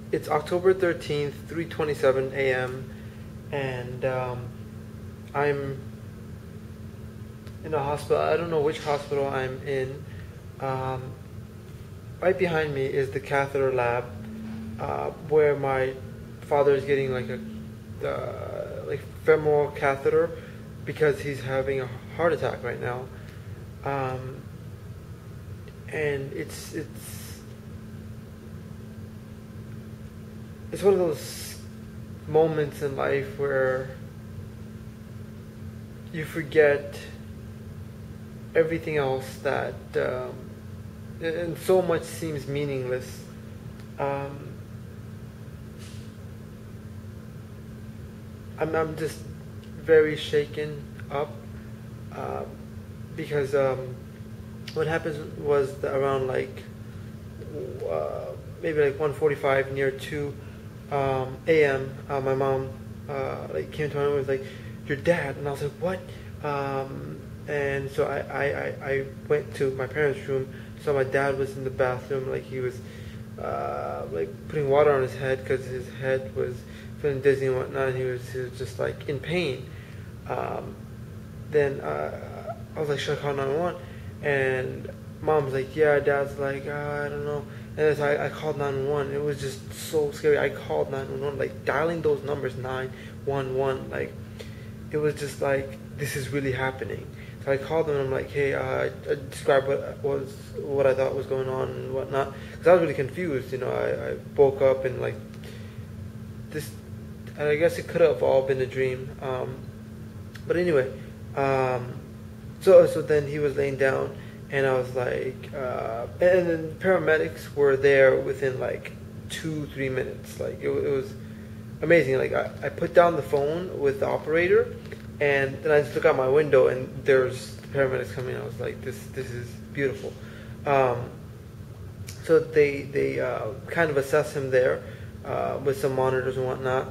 It's October 13th, 3:27 a.m., and I'm in a hospital. I don't know which hospital I'm in. Um, right behind me is the catheter lab, where my father is getting like a like femoral catheter because he's having a heart attack right now. Um, and it's one of those moments in life where you forget everything else that and so much seems meaningless. Um, I'm just very shaken up uh, because what happened was that around like maybe like 1:45 near 2 a.m. My mom like came to my room and was like, "Your dad," and I was like, "What?" And so I went to my parents' room. So my dad was in the bathroom, like he was like putting water on his head because his head was feeling dizzy and whatnot. And he was just like in pain. Um, then I was like, "Should I call 911?" And mom's like, "Yeah." Dad's like, "I don't know." And so I called 911. It was just so scary. I called 911, like dialing those numbers 911, like it was just like this is really happening. So I called them and I'm like, "Hey," I described what I thought was going on and whatnot because I was really confused. I woke up and like this, and I guess it could have all been a dream. But anyway, um, so then he was laying down, and I was like, and then paramedics were there within like 2-3 minutes. Like it was amazing. Like I put down the phone with the operator, and then I just look out my window, and there's the paramedics coming. I was like, this is beautiful. Um, so they kind of assess him there with some monitors and whatnot.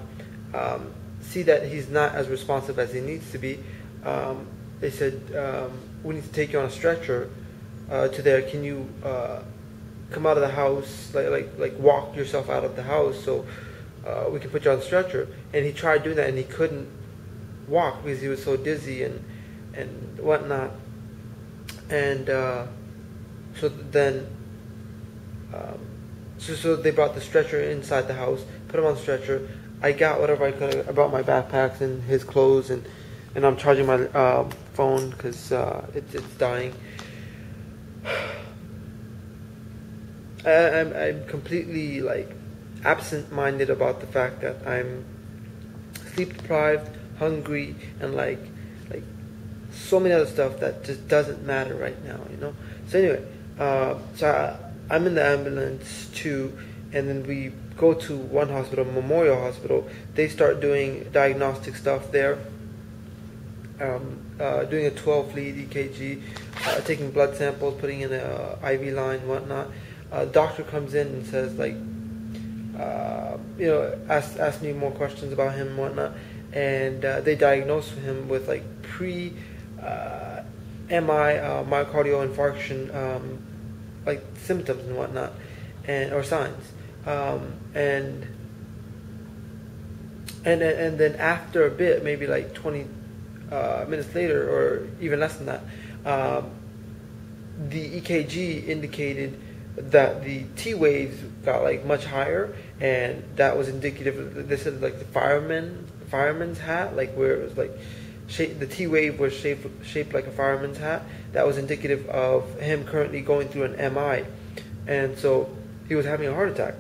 See that he's not as responsive as he needs to be. They said we need to take you on a stretcher to there. Can you come out of the house, like walk yourself out of the house so we can put you on a stretcher? And he tried doing that and he couldn't walk because he was so dizzy and whatnot. And so then so they brought the stretcher inside the house, put him on the stretcher. I got whatever I could. I brought my backpacks and his clothes, and I'm charging my phone because it's dying. I'm completely like absent-minded about the fact that I'm sleep deprived, hungry, and like so many other stuff that just doesn't matter right now. So anyway, I'm in the ambulance too, and then we go to one hospital, Memorial Hospital. They start doing diagnostic stuff there, doing a 12-lead EKG, taking blood samples, putting in a IV line, and whatnot. Doctor comes in and says like, ask me more questions about him and whatnot, and they diagnose him with like MI myocardial infarction, like symptoms and whatnot, or signs, and then after a bit, maybe like 20 minutes later, or even less than that, the EKG indicated that the T waves got like much higher, and that was indicative. This is like the fireman's hat, like where it was like the T wave was shaped like a fireman's hat. That was indicative of him currently going through an MI, and so he was having a heart attack.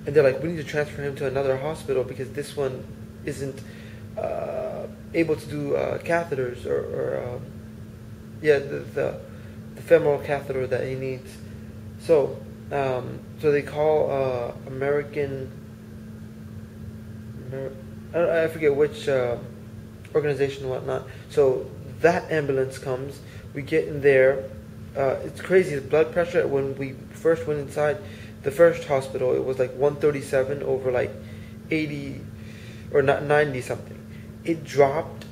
And they're like, we need to transfer him to another hospital because this one isn't able to do catheters or the femoral catheter that he needs. So they call I forget which organization and whatnot. So that ambulance comes. We get in there. It's crazy. The blood pressure when we first went inside the first hospital, it was like 137 over like 80 or 90 something. It dropped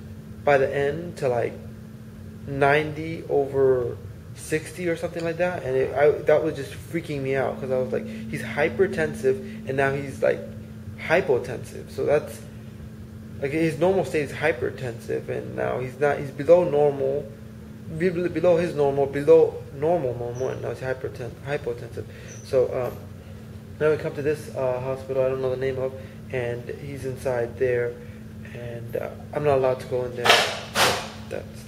by the end to like 90 over 60 or something like that, and that was just freaking me out because I was like, he's hypertensive and now he's like hypotensive. So that's like his normal state is hypertensive, and now he's not. He's below normal, below his normal, below normal, and now he's hypotensive. So now we come to this hospital. I don't know the name of, and he's inside there, and I'm not allowed to go in there. That's